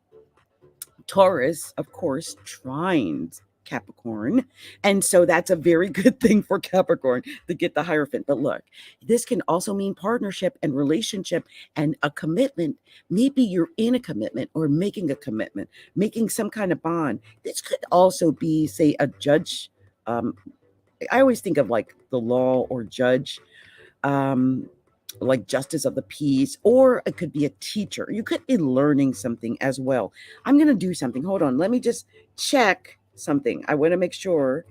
Taurus, of course, trines Capricorn. And so that's a very good thing for Capricorn to get the Hierophant. But look, this can also mean partnership and relationship and a commitment. Maybe you're in a commitment or making a commitment, making some kind of bond. This could also be, say, a judge. I always think of like the law or judge. Like justice of the peace, or it could be a teacher. You could be learning something as well. I'm going to do something. Hold on. Let me just check something. I want to make sure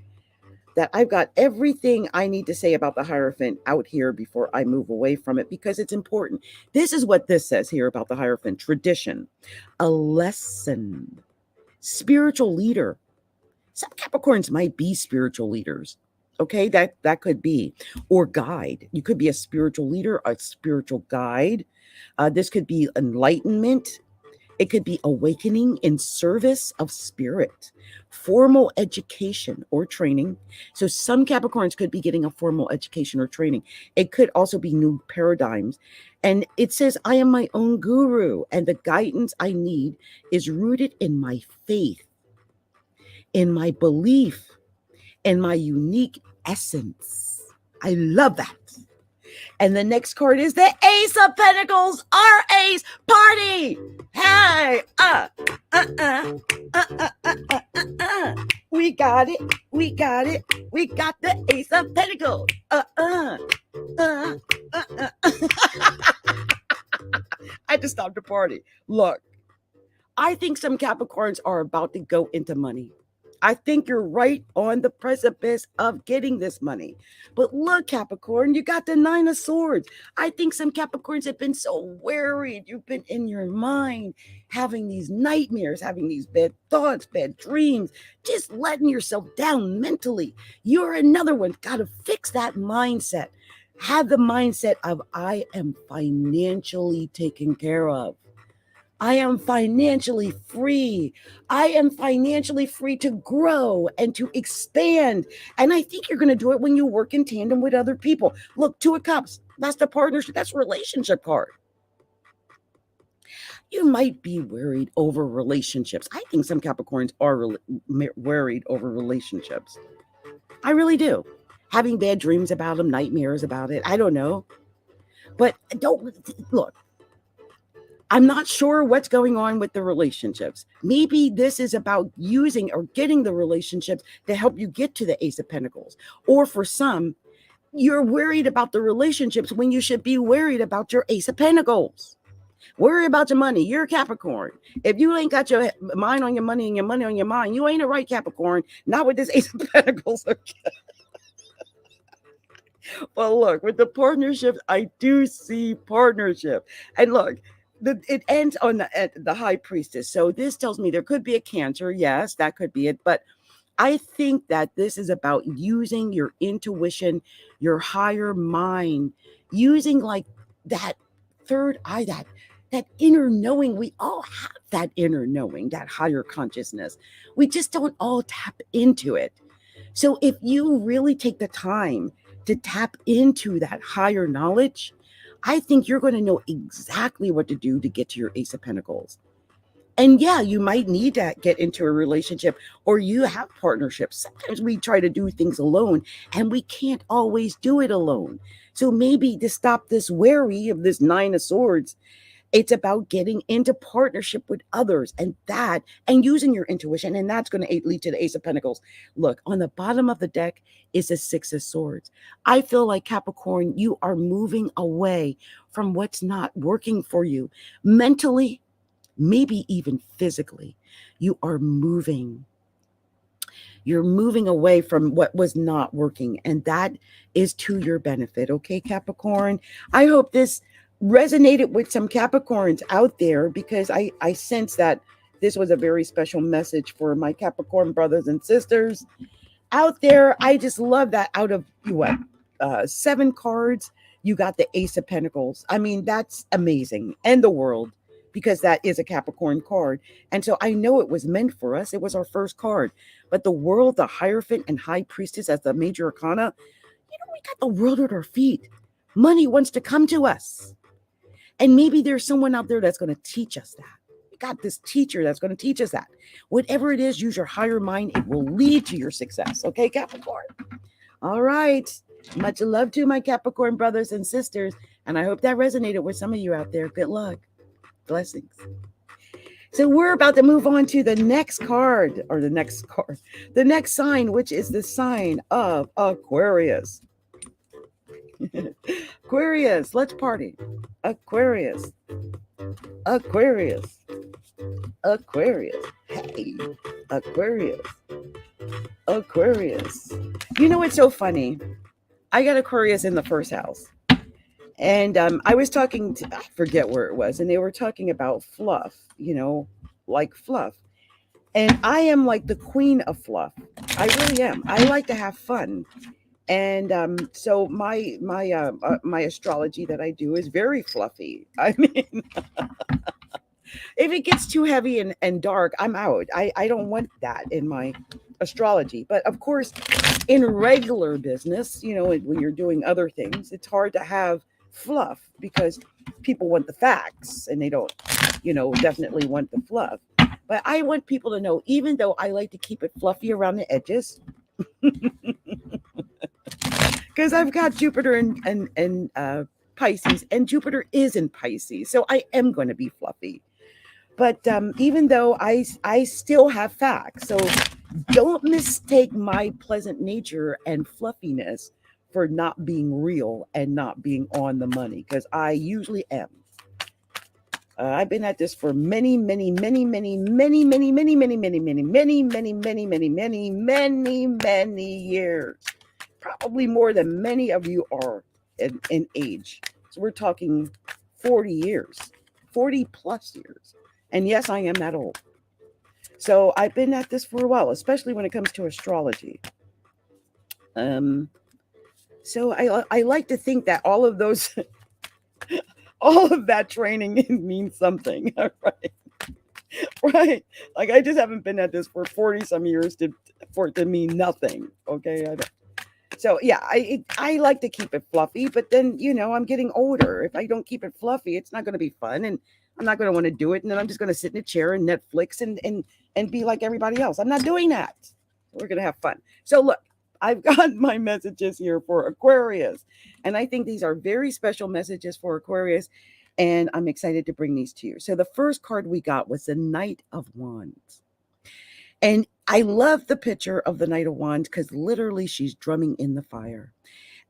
that I've got everything I need to say about the Hierophant out here before I move away from it, because it's important. This is what this says here about the Hierophant. Tradition, a lesson, spiritual leader. Some Capricorns might be spiritual leaders. Okay, that could be, or guide. You could be a spiritual leader, a spiritual guide. This could be enlightenment. It could be awakening in service of spirit, formal education or training. So some Capricorns could be getting a formal education or training. It could also be new paradigms. And it says, I am my own guru, and the guidance I need is rooted in my faith, in my belief, and my unique essence. I love that. And the next card is the Ace of Pentacles, our Ace Party. Hey, we got it. We got it. We got the Ace of Pentacles. I just stopped the party. Look, I think some Capricorns are about to go into money. I think you're right on the precipice of getting this money. But look, Capricorn, you got the Nine of Swords. I think some Capricorns have been so worried. You've been in your mind having these nightmares, having these bad thoughts, bad dreams, just letting yourself down mentally. You're another one. Got to fix that mindset. Have the mindset of, I am financially taken care of. I am financially free. I am financially free to grow and to expand. And I think you're going to do it when you work in tandem with other people. Look, Two of Cups, that's the partnership. That's a relationship card. You might be worried over relationships. I think some Capricorns are worried over relationships. I really do. Having bad dreams about them, nightmares about it. I don't know. But don't look. I'm not sure what's going on with the relationships. Maybe this is about using or getting the relationships to help you get to the Ace of Pentacles. Or for some, you're worried about the relationships when you should be worried about your Ace of Pentacles. Worry about your money. You're a Capricorn. If you ain't got your mind on your money and your money on your mind, you ain't a right Capricorn. Not with this Ace of Pentacles. Okay. Well, look, with the partnership, I do see partnership. And look, it ends on the High Priestess. So this tells me there could be a Cancer. Yes, that could be it. But I think that this is about using your intuition, your higher mind, using like that third eye, that inner knowing. We all have that inner knowing, that higher consciousness. We just don't all tap into it. So if you really take the time to tap into that higher knowledge, I think you're going to know exactly what to do to get to your Ace of Pentacles. And yeah, you might need to get into a relationship, or you have partnerships. Sometimes we try to do things alone and we can't always do it alone. So maybe to stop this worry of this Nine of Swords, it's about getting into partnership with others and using your intuition. And that's going to lead to the Ace of Pentacles. Look, on the bottom of the deck is the Six of Swords. I feel like Capricorn, you are moving away from what's not working for you mentally, maybe even physically. You are moving. You're moving away from what was not working, and that is to your benefit. Okay, Capricorn? I hope this resonated with some Capricorns out there, because I sense that this was a very special message for my Capricorn brothers and sisters out there. I just love that out of 7 cards, you got the Ace of Pentacles. I mean, that's amazing. And the World, because that is a Capricorn card. And so I know it was meant for us. It was our first card. But the World, the Hierophant, and High Priestess as the major arcana, we got the world at our feet. Money wants to come to us. And maybe there's someone out there that's going to teach us that. We got this teacher that's going to teach us that. Whatever it is, use your higher mind. It will lead to your success. Okay, Capricorn? All right. Much love to my Capricorn brothers and sisters. And I hope that resonated with some of you out there. Good luck. Blessings. So we're about to move on to the next card, the next sign, which is the sign of Aquarius. Aquarius, let's party. Aquarius. Aquarius. Aquarius. Hey, Aquarius. Aquarius. You know what's so funny? I got Aquarius in the first house. And I was talking to, I forget where it was, and they were talking about fluff, like fluff. And I am like the queen of fluff. I really am. I like to have fun. And so my astrology that I do is very fluffy. I mean, if it gets too heavy and dark, I'm out. I don't want that in my astrology. But of course, in regular business, when you're doing other things, it's hard to have fluff because people want the facts and they don't, definitely want the fluff. But I want people to know, even though I like to keep it fluffy around the edges, because I've got Jupiter and Pisces, and Jupiter is in Pisces, so I am going to be fluffy. But even though I still have facts, so don't mistake my pleasant nature and fluffiness for not being real and not being on the money, because I usually am. I've been at this for many years. Probably more than many of you are in age. So we're talking 40 years, 40 plus years. And yes, I am that old. So I've been at this for a while, especially when it comes to astrology. So I like to think that all of those, all of that training means something, right? Right? Like I just haven't been at this for 40 some years for it to mean nothing. Okay. So yeah, I like to keep it fluffy, but then, I'm getting older. If I don't keep it fluffy, it's not going to be fun. And I'm not going to want to do it. And then I'm just going to sit in a chair and Netflix and be like everybody else. I'm not doing that. We're going to have fun. So look, I've got my messages here for Aquarius. And I think these are very special messages for Aquarius. And I'm excited to bring these to you. So the first card we got was the Knight of Wands. And I love the picture of the Knight of Wands because literally she's drumming in the fire.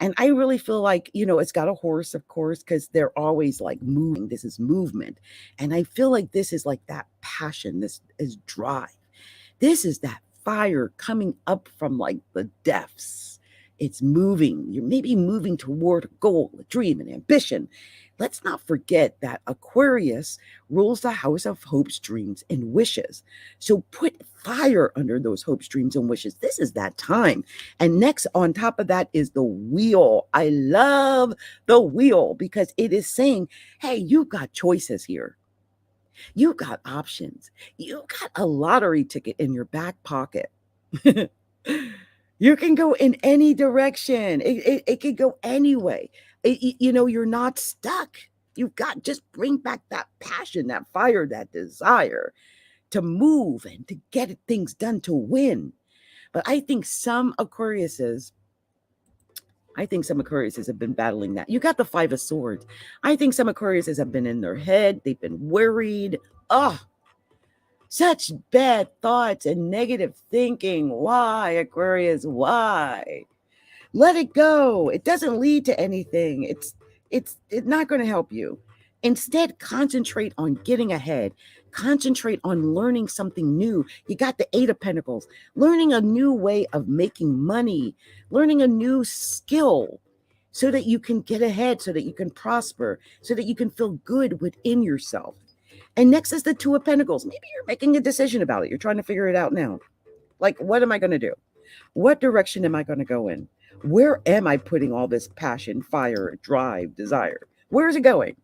And I really feel like, it's got a horse, of course, because they're always like moving. This is movement. And I feel like this is like that passion. This is drive. This is that fire coming up from like the depths. It's moving. You're maybe moving toward a goal, a dream, an ambition. Let's not forget that Aquarius rules the house of hopes, dreams, and wishes. So put fire under those hopes, dreams, and wishes. This is that time. And next on top of that is the wheel. I love the wheel because it is saying, hey, you've got choices here. You got options. You got a lottery ticket in your back pocket. You can go in any direction. It could go any way. You're not stuck. You've got, just bring back that passion, that fire, that desire to move and to get things done, to win. But I think some Aquariuses have been battling that. You got the Five of Swords. I think some Aquariuses have been in their head. They've been worried. Such bad thoughts and negative thinking. Why, Aquarius? Why? Let it go. It doesn't lead to anything. It's not going to help you. Instead, concentrate on getting ahead. Concentrate on learning something new. You got the Eight of Pentacles. Learning a new way of making money. Learning a new skill so that you can get ahead, so that you can prosper, so that you can feel good within yourself. And next is the Two of Pentacles. Maybe you're making a decision about it. You're trying to figure it out now. Like, what am I going to do? What direction am I going to go in? Where am I putting all this passion, fire, drive, desire? Where is it going?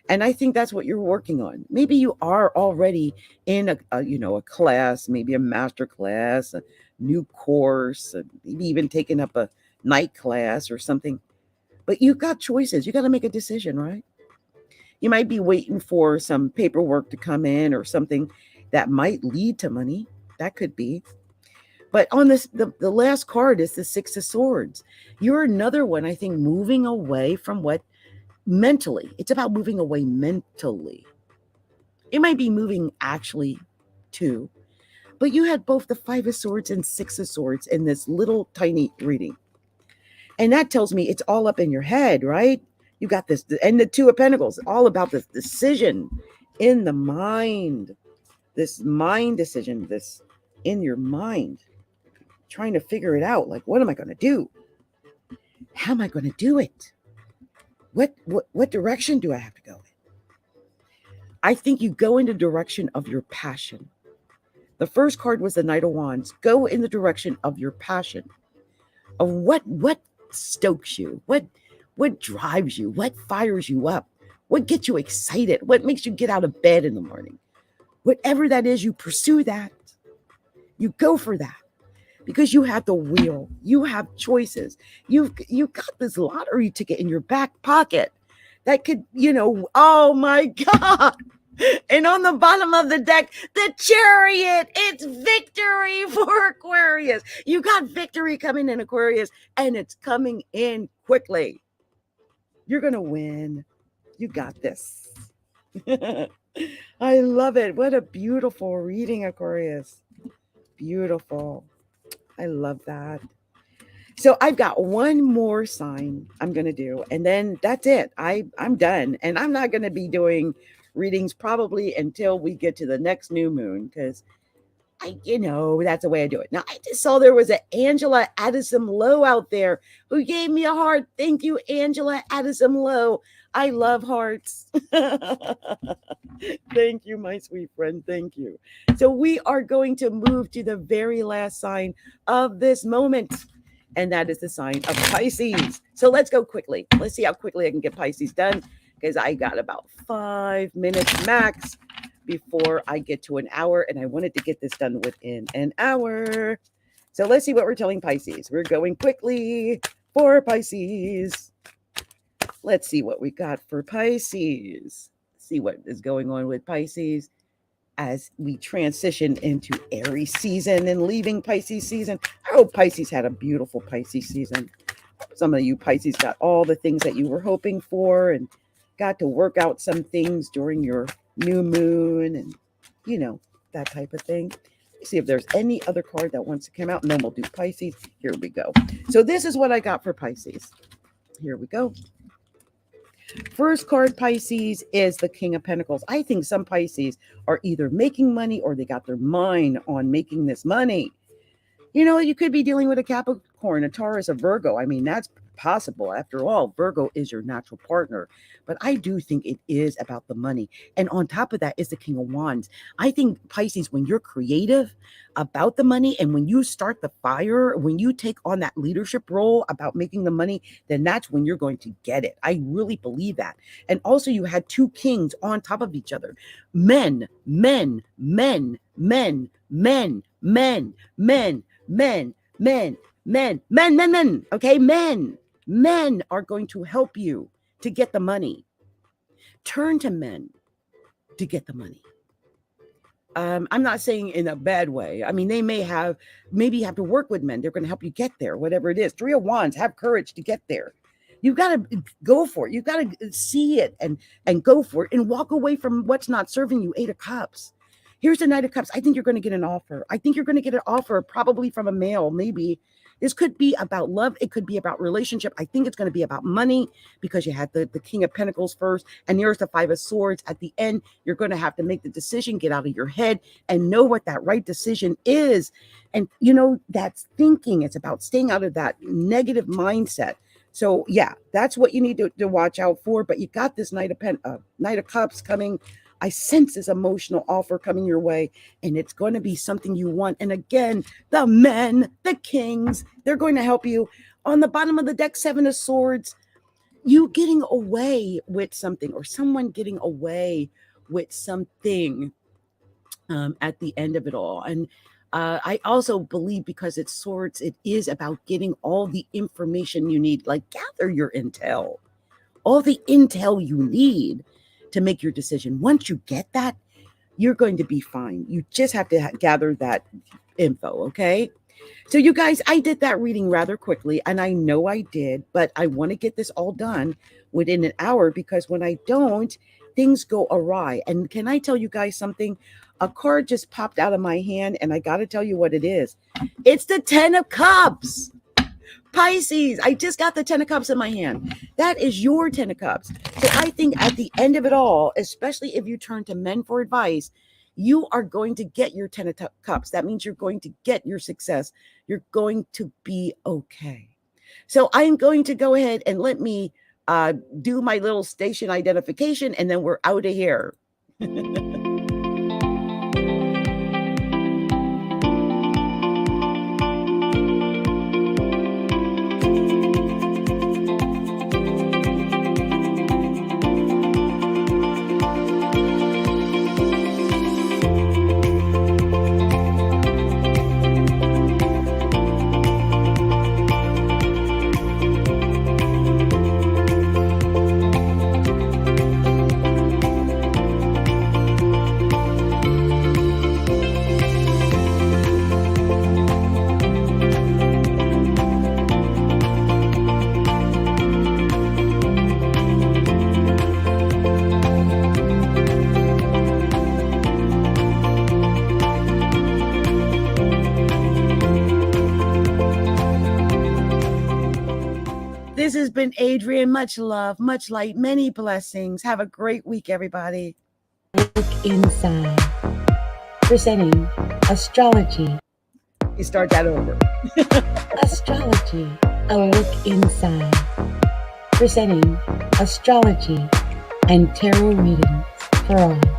And I think that's what you're working on. Maybe you are already in a class, maybe a master class, a new course, maybe even taking up a night class or something. But you've got choices. You got to make a decision, right? You might be waiting for some paperwork to come in or something that might lead to money. That could be. But on this, the last card is the Six of Swords. You're another one, I think, moving away from what mentally. It's about moving away mentally. It might be moving actually too. But you had both the Five of Swords and Six of Swords in this little tiny reading. And that tells me it's all up in your head, right? You got this, and the Two of Pentacles, all about this decision in the mind. This mind decision, this in your mind. Trying to figure it out. Like, what am I going to do? How am I going to do it? What direction do I have to go in? I think you go in the direction of your passion. The first card was the Knight of Wands. Go in the direction of your passion. Of what stokes you? What drives you? What fires you up? What gets you excited? What makes you get out of bed in the morning? Whatever that is, you pursue that. You go for that. Because you have the wheel. You have choices. You've got this lottery ticket in your back pocket that could, oh my God. And on the bottom of the deck, the Chariot. It's victory for Aquarius. You got victory coming in, Aquarius, and it's coming in quickly. You're going to win. You got this. I love it. What a beautiful reading, Aquarius. Beautiful. I love that. So I've got one more sign I'm going to do, and then that's it. I'm done. And I'm not going to be doing readings probably until we get to the next new moon, because that's the way I do it. Now, I just saw there was an Angela Addison Lowe out there who gave me a heart. Thank you, Angela Addison Lowe. I love hearts. Thank you, my sweet friend. Thank you. So we are going to move to the very last sign of this moment, and that is the sign of Pisces. So let's go quickly. Let's see how quickly I can get Pisces done, because I got about 5 minutes max before I get to an hour, and I wanted to get this done within an hour. So let's see what we're telling Pisces. We're going quickly for Pisces. Let's see what we got for Pisces. see what is going on with Pisces as we transition into Aries season and leaving Pisces season. I hope Pisces had a beautiful Pisces season. Some of you Pisces got all the things that you were hoping for and got to work out some things during your new moon and, you know, that type of thing. Let's see if there's any other card that wants to come out, and then we'll do Pisces. Here we go. So this is what I got for Pisces. Here we go. First card, Pisces, is the King of Pentacles. I think some Pisces are either making money or they got their mind on making this money. You know, you could be dealing with a Capricorn, a Taurus, a Virgo. I mean, that's possible. After all, Virgo is your natural partner. But I do think it is about the money. And on top of that is the King of Wands. I think, Pisces, when you're creative about the money and when you start the fire, when you take on that leadership role about making the money, then that's when you're going to get it. I really believe that. And also you had two kings on top of each other. Men, men, men, men, men, men, men, men, men, men, men, men, men, okay, men are going to help you to get the money. Turn to men to get the money. I'm not saying in a bad way. I mean, they maybe you have to work with men. They're going to help you get there, whatever it is. Three of Wands, have courage to get there. You've got to go for it. You've got to see it and go for it and walk away from what's not serving you. Eight of Cups. Here's the Knight of Cups. I think you're going to get an offer. I think you're going to get an offer probably from a male, maybe. This could be about love. It could be about relationship. I think it's going to be about money because you had the King of Pentacles first. And here's the Five of Swords. At the end, you're going to have to make the decision, get out of your head and know what that right decision is. And, you know, that's thinking. It's about staying out of that negative mindset. So, yeah, that's what you need to watch out for. But you got this Knight of Cups coming. I sense this emotional offer coming your way, and it's going to be something you want. And again, the men, the kings, they're going to help you. On the bottom of the deck, Seven of Swords, you getting away with something or someone getting away with something at the end of it all. And I also believe because it's swords, it is about getting all the information you need, like gather your intel, all the intel you need to make your decision. Once you get that, you're going to be fine. You just have to gather that info, okay? So you guys, I did that reading rather quickly, and I know I did, but I want to get this all done within an hour because when I don't, things go awry. And can I tell you guys something? A card just popped out of my hand, and I got to tell you what it is. It's the Ten of Cups. Pisces, I just got the Ten of Cups in my hand. That is your Ten of Cups. So I think at the end of it all, especially if you turn to men for advice, you are going to get your Ten of Cups. That means you're going to get your success. You're going to be okay. So I'm going to go ahead and let me do my little station identification, and then we're out of here. This has been Adrienne. Much love, much light, many blessings. Have a great week, everybody. Look Inside. Presenting Astrology. You start that over. Astrology A Look Inside. Presenting astrology and tarot readings for all.